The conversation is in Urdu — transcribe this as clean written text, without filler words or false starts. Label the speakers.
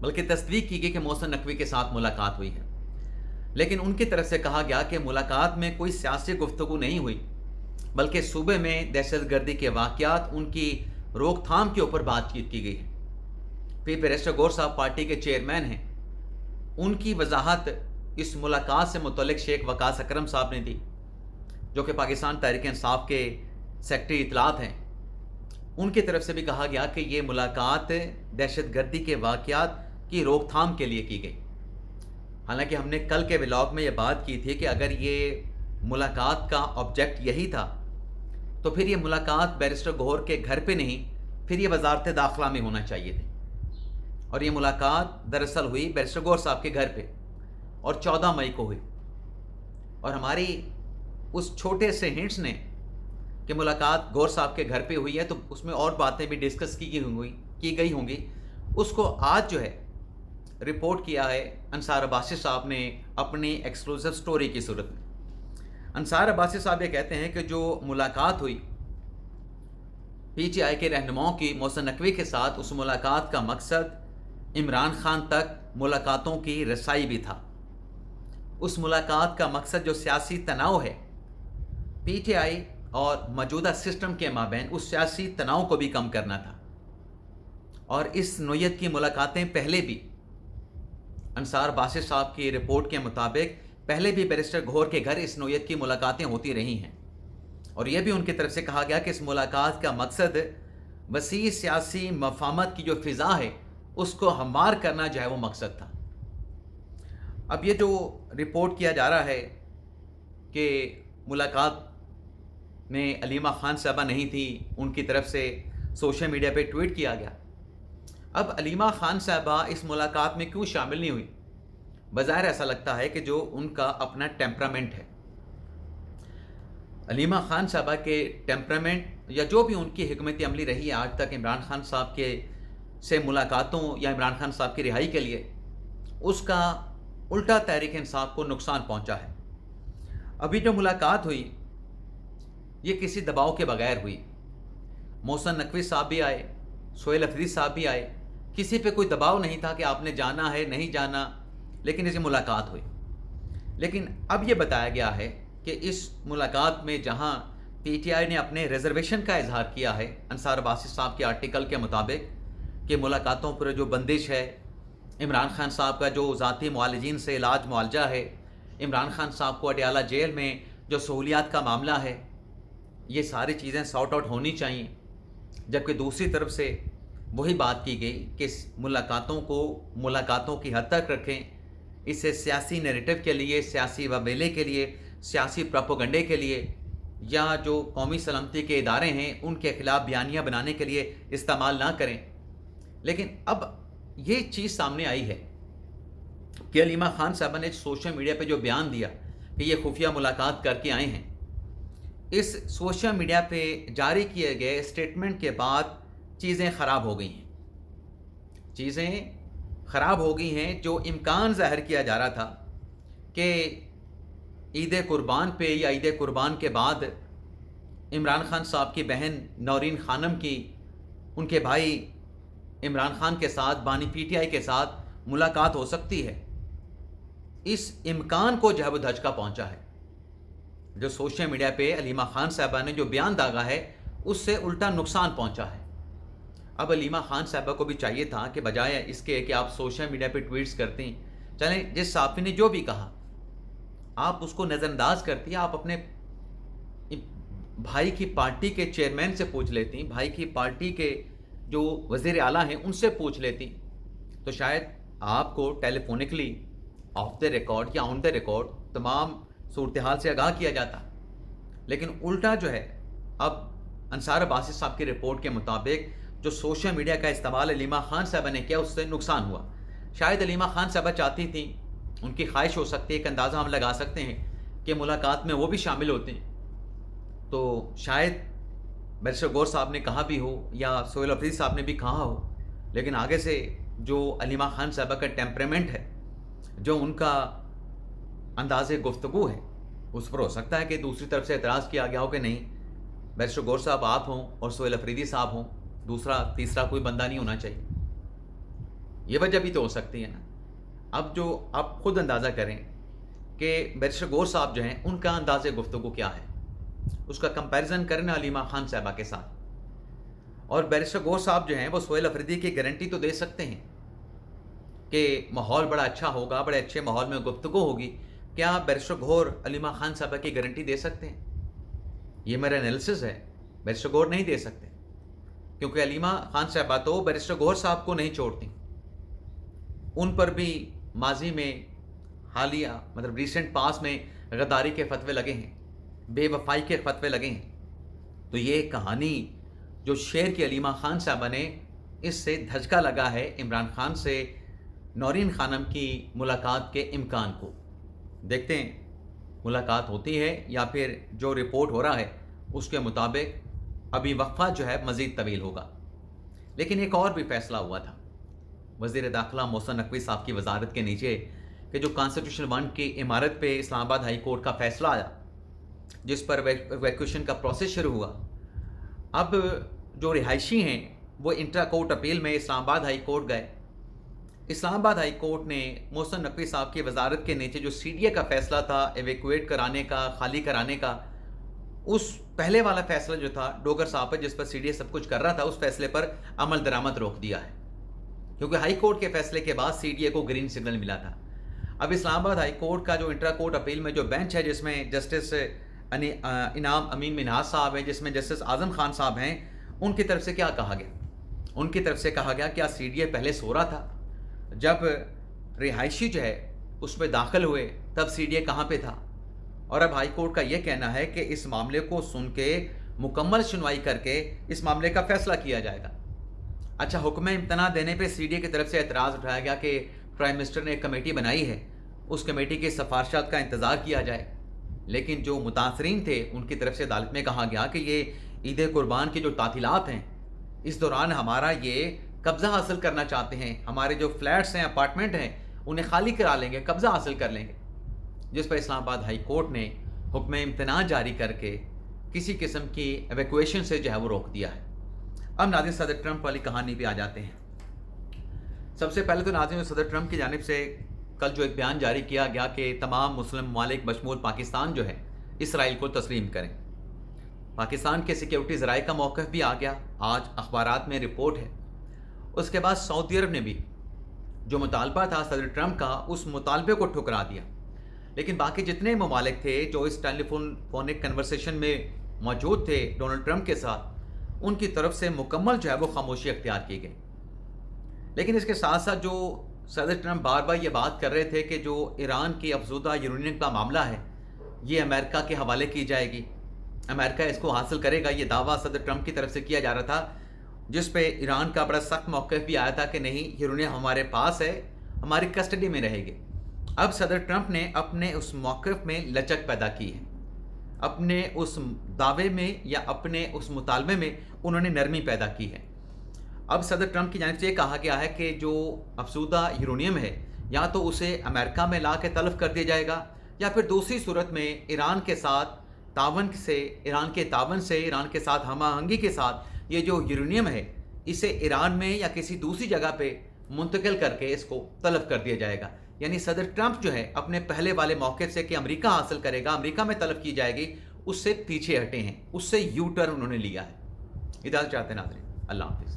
Speaker 1: بلکہ تصدیق کی گئی کہ محسن نقوی کے ساتھ ملاقات ہوئی ہے، لیکن ان کی طرف سے کہا گیا کہ ملاقات میں کوئی سیاسی گفتگو نہیں ہوئی، بلکہ صوبے میں دہشت گردی کے واقعات، ان کی روک تھام کے اوپر بات چیت کی گئی ہے۔ پھر بیرسٹر گور صاحب پارٹی کے چیئرمین ہیں، ان کی وضاحت اس ملاقات سے متعلق شیخ وقاص اکرم صاحب نے دی، جو کہ پاکستان تحریک انصاف کے سیکرٹری اطلاعات ہیں۔ ان کی طرف سے بھی کہا گیا کہ یہ ملاقات دہشت گردی کے واقعات کی روک تھام کے لیے کی گئی۔ حالانکہ ہم نے کل کے ولاگ میں یہ بات کی تھی کہ اگر یہ ملاقات کا آبجیکٹ یہی تھا تو پھر یہ ملاقات بیرسٹر گوہر کے گھر پہ نہیں، پھر یہ وزارت داخلہ میں ہونا چاہیے تھی، اور یہ ملاقات دراصل ہوئی بیرسٹر گوہر صاحب کے گھر پہ، اور 14 مئی کو ہوئی۔ اور ہماری اس چھوٹے سے ہنٹس نے کہ ملاقات گور صاحب کے گھر پہ ہوئی ہے، تو اس میں اور باتیں بھی ڈسکس کی گئی ہوں گی، اس کو آج جو ہے رپورٹ کیا ہے انصار عباسی صاحب نے اپنی ایکسکلوسیو سٹوری کی صورت میں۔ انصار عباسی صاحب یہ کہتے ہیں کہ جو ملاقات ہوئی پی ٹی آئی کے رہنماؤں کی محسن نقوی کے ساتھ، اس ملاقات کا مقصد عمران خان تک ملاقاتوں کی رسائی بھی تھا۔ اس ملاقات کا مقصد جو سیاسی تناؤ ہے پی ٹی آئی اور موجودہ سسٹم کے مابین، اس سیاسی تناؤ کو بھی کم کرنا تھا۔ اور اس نوعیت کی ملاقاتیں پہلے بھی انصار عباسی صاحب کی رپورٹ کے مطابق پہلے بھی بیرسٹر گوہر کے گھر اس نوعیت کی ملاقاتیں ہوتی رہی ہیں، اور یہ بھی ان کی طرف سے کہا گیا کہ اس ملاقات کا مقصد وسیع سیاسی مفاہمت کی جو فضا ہے اس کو ہموار کرنا جو ہے وہ مقصد تھا۔ اب یہ جو رپورٹ کیا جا رہا ہے کہ ملاقات میں علیمہ خان صاحبہ نہیں تھی، ان کی طرف سے سوشل میڈیا پہ ٹویٹ کیا گیا۔ اب علیمہ خان صاحبہ اس ملاقات میں کیوں شامل نہیں ہوئی؟ بظاہر ایسا لگتا ہے کہ جو ان کا اپنا ٹیمپرامنٹ ہے، علیمہ خان صاحبہ کے ٹیمپرامنٹ یا جو بھی ان کی حکمت عملی رہی ہے آج تک عمران خان صاحب کے سے ملاقاتوں یا عمران خان صاحب کی رہائی کے لیے، اس کا الٹا تحریک انصاف کو نقصان پہنچا ہے۔ ابھی جو ملاقات ہوئی یہ کسی دباؤ کے بغیر ہوئی۔ محسن نقوی صاحب بھی آئے، سہیل افریدی صاحب بھی آئے، کسی پہ کوئی دباؤ نہیں تھا کہ آپ نے جانا ہے نہیں جانا، لیکن اسی ملاقات ہوئی۔ لیکن اب یہ بتایا گیا ہے کہ اس ملاقات میں جہاں پی ٹی آئی نے اپنے ریزرویشن کا اظہار کیا ہے انصار عباسی صاحب کے آرٹیکل کے مطابق کہ ملاقاتوں پر جو بندش ہے، عمران خان صاحب کا جو ذاتی معالجین سے علاج معالجہ ہے، عمران خان صاحب کو اڈیالہ جیل میں جو سہولیات کا معاملہ ہے، یہ ساری چیزیں سارٹ آؤٹ ہونی چاہیے۔ جبکہ دوسری طرف سے وہی بات کی گئی کہ اس ملاقاتوں کو ملاقاتوں کی حد تک رکھیں، اسے سیاسی نیریٹو کے لیے، سیاسی وبیلے کے لیے، سیاسی پروپیگنڈے کے لیے، یا جو قومی سلامتی کے ادارے ہیں ان کے خلاف بیانیہ بنانے کے لیے استعمال نہ کریں۔ لیکن اب یہ چیز سامنے آئی ہے کہ علیمہ خان صاحبہ نے سوشل میڈیا پہ جو بیان دیا کہ یہ خفیہ ملاقات کر کے آئے ہیں، اس سوشل میڈیا پہ جاری کیے گئے اسٹیٹمنٹ کے بعد چیزیں خراب ہو گئی ہیں۔ چیزیں خراب ہو گئی ہیں۔ جو امکان ظاہر کیا جا رہا تھا کہ عید قربان پہ یا عید قربان کے بعد عمران خان صاحب کی بہن نورین خانم کی ان کے بھائی عمران خان کے ساتھ، بانی پی ٹی آئی کے ساتھ ملاقات ہو سکتی ہے، اس امکان کو جو ہے وہ دھچکا پہنچا ہے۔ جو سوشل میڈیا پہ علیمہ خان صاحبہ نے جو بیان داغا ہے اس سے الٹا نقصان پہنچا ہے۔ اب علیمہ خان صاحبہ کو بھی چاہیے تھا کہ بجائے اس کے کہ آپ سوشل میڈیا پہ ٹویٹس کرتے ہیں، چلیں جس صحافی نے جو بھی کہا آپ اس کو نظر انداز کرتی ہیں، آپ اپنے بھائی کی پارٹی کے چیئرمین سے پوچھ لیتی، بھائی کی پارٹی کے جو وزیر اعلیٰ ہیں ان سے پوچھ لیتی، تو شاید آپ کو ٹیلی فونکلی آف دا ریکارڈ یا آن دا ریکارڈ تمام صورتحال سے آگاہ کیا جاتا۔ لیکن الٹا جو ہے، اب انصار عباسی صاحب کی رپورٹ کے مطابق جو سوشل میڈیا کا استعمال علیمہ خان صاحبہ نے کیا اس سے نقصان ہوا۔ شاید علیمہ خان صاحبہ چاہتی تھیں، ان کی خواہش ہو سکتی ہے، ایک اندازہ ہم لگا سکتے ہیں کہ ملاقات میں وہ بھی شامل ہوتے ہیں، تو شاید بیرسٹر گور صاحب نے کہا بھی ہو یا سہیل افریدی صاحب نے بھی کہا ہو، لیکن آگے سے جو علیمہ خان صاحبہ کا ٹیمپرامنٹ ہے، جو ان کا انداز گفتگو ہے، اس پر ہو سکتا ہے کہ دوسری طرف سے اعتراض کیا گیا ہو کہ نہیں، بیرسٹر گور صاحب آپ ہوں اور سہیل افریدی صاحب ہوں، دوسرا تیسرا کوئی بندہ نہیں ہونا چاہیے۔ یہ وجہ بھی تو ہو سکتی ہے نا. اب جو آپ خود اندازہ کریں کہ بیرسٹر گور صاحب جو ہیں ان کا انداز گفتگو کیا ہے, اس کا کمپیریزن کرنا علیمہ خان صاحبہ کے ساتھ. اور بیرسٹر گور صاحب جو ہیں وہ سہیل افریدی کی گارنٹی تو دے سکتے ہیں کہ ماحول بڑا اچھا ہوگا, بڑے اچھے ماحول میں گفتگو ہوگی. کیا بیرسٹر گور علیمہ خان صاحبہ کی گارنٹی دے سکتے ہیں؟ یہ میرا انالیسس ہے. بیرسٹر گور نہیں دے سکتے, کیونکہ علیمہ خان صاحبہ تو بیرسٹر گور صاحب کو نہیں چھوڑتی. ان پر بھی ماضی میں حالیہ مطلب ریسنٹ پاس میں غداری کے فتوے لگے ہیں, بے وفائی کے فتوے لگے ہیں. تو یہ کہانی جو شیئر کی علیمہ خان صاحبہ نے, اس سے دھچکا لگا ہے عمران خان سے نورین خانم کی ملاقات کے امکان کو. دیکھتے ہیں ملاقات ہوتی ہے یا پھر جو رپورٹ ہو رہا ہے اس کے مطابق ابھی وقفہ جو ہے مزید طویل ہوگا. لیکن ایک اور بھی فیصلہ ہوا تھا وزیر داخلہ محسن نقوی صاحب کی وزارت کے نیچے, کہ جو کانسٹیٹیوشن 1 کی عمارت پہ اسلام آباد ہائی کورٹ کا فیصلہ آیا, جس پر ایویکویشن کا پروسیس شروع ہوا. اب جو رہائشی ہیں وہ انٹرا کورٹ اپیل میں اسلام آباد ہائی کورٹ گئے. اسلام آباد ہائی کورٹ نے محسن نقوی صاحب کی وزارت کے نیچے جو سی ڈی اے کا فیصلہ تھا ایویکویٹ کرانے کا, خالی کرانے کا, اس پہلے والا فیصلہ جو تھا ڈوگر صاحب پر جس پر سی ڈی اے سب کچھ کر رہا تھا, اس فیصلے پر عمل درآمد روک دیا ہے, کیونکہ ہائی کورٹ کے فیصلے کے بعد سی ڈی اے کو گرین سگنل ملا تھا. اب اسلام آباد ہائی کورٹ کا جو انٹرا کورٹ اپیل میں جو بینچ ہے, جس میں جسٹس انعام امین منہاج صاحب ہیں, جس میں جسٹس اعظم خان صاحب ہیں, ان کی طرف سے کیا کہا گیا؟ ان کی طرف سے کہا گیا کیا سی ڈی اے پہلے سو رہا تھا جب رہائشی جو ہے اس میں داخل ہوئے, تب سی ڈی اے کہاں پہ تھا؟ اور اب ہائی کورٹ کا یہ کہنا ہے کہ اس معاملے کو سن کے مکمل سنوائی کر کے اس معاملے کا فیصلہ کیا جائے گا. اچھا, حکم امتناع دینے پہ سی ڈی اے کی طرف سے اعتراض اٹھایا گیا کہ پرائم منسٹر نے ایک کمیٹی بنائی ہے, اس کمیٹی کی سفارشات کا انتظار کیا جائے. لیکن جو متاثرین تھے ان کی طرف سے عدالت میں کہا گیا کہ یہ عید قربان کی جو تعطیلات ہیں, اس دوران ہمارا یہ قبضہ حاصل کرنا چاہتے ہیں, ہمارے جو فلیٹس ہیں, اپارٹمنٹ ہیں, انہیں خالی کرا لیں گے, قبضہ حاصل کر لیں گے. جس پر اسلام آباد ہائی کورٹ نے حکم امتناع جاری کر کے کسی قسم کی ایویکویشن سے جو ہے وہ روک دیا ہے. اب ناظرین صدر ٹرمپ والی کہانی پہ آ جاتے ہیں. سب سے پہلے تو ناظرین صدر ٹرمپ کی جانب سے کل جو ایک بیان جاری کیا گیا کہ تمام مسلم ممالک بشمول پاکستان جو ہے اسرائیل کو تسلیم کریں. پاکستان کے سیکیورٹی ذرائع کا موقف بھی آ گیا, آج اخبارات میں رپورٹ ہے. اس کے بعد سعودی عرب نے بھی جو مطالبہ تھا صدر ٹرمپ کا, اس مطالبے کو ٹھکرا دیا. لیکن باقی جتنے ممالک تھے جو اس فونک کنورسیشن میں موجود تھے ڈونلڈ ٹرمپ کے ساتھ, ان کی طرف سے مکمل جو ہے وہ خاموشی اختیار کی گئی. لیکن اس کے ساتھ ساتھ جو صدر ٹرمپ بار بار یہ بات کر رہے تھے کہ جو ایران کی افزودہ یورینیم کا معاملہ ہے یہ امریکہ کے حوالے کی جائے گی, امریکہ اس کو حاصل کرے گا, یہ دعویٰ صدر ٹرمپ کی طرف سے کیا جا رہا تھا, جس پہ ایران کا بڑا سخت موقف بھی آیا تھا کہ نہیں, یورینیم ہمارے پاس ہے, ہماری کسٹڈی میں رہے گی. اب صدر ٹرمپ نے اپنے اس موقف میں لچک پیدا کی ہے, اپنے اس دعوے میں یا اپنے اس مطالبے میں انہوں نے نرمی پیدا کی ہے. اب صدر ٹرمپ کی جانب سے یہ کہا گیا ہے کہ جو افزودہ یورینیم ہے یا تو اسے امریکہ میں لا کے تلف کر دیا جائے گا, یا پھر دوسری صورت میں ایران کے ساتھ تعاون سے, ایران کے ساتھ ہم آہنگی کے ساتھ یہ جو یورینیم ہے اسے ایران میں یا کسی دوسری جگہ پہ منتقل کر کے اس کو تلف کر دیا جائے گا. یعنی صدر ٹرمپ جو ہے اپنے پہلے والے موقف سے کہ امریکہ حاصل کرے گا, امریکہ میں تلف کی جائے گی, اس سے پیچھے ہٹے ہیں, اس سے یو ٹرن انہوں نے لیا ہے. اجازت چاہتے ہیں ناظرین, اللہ حافظ.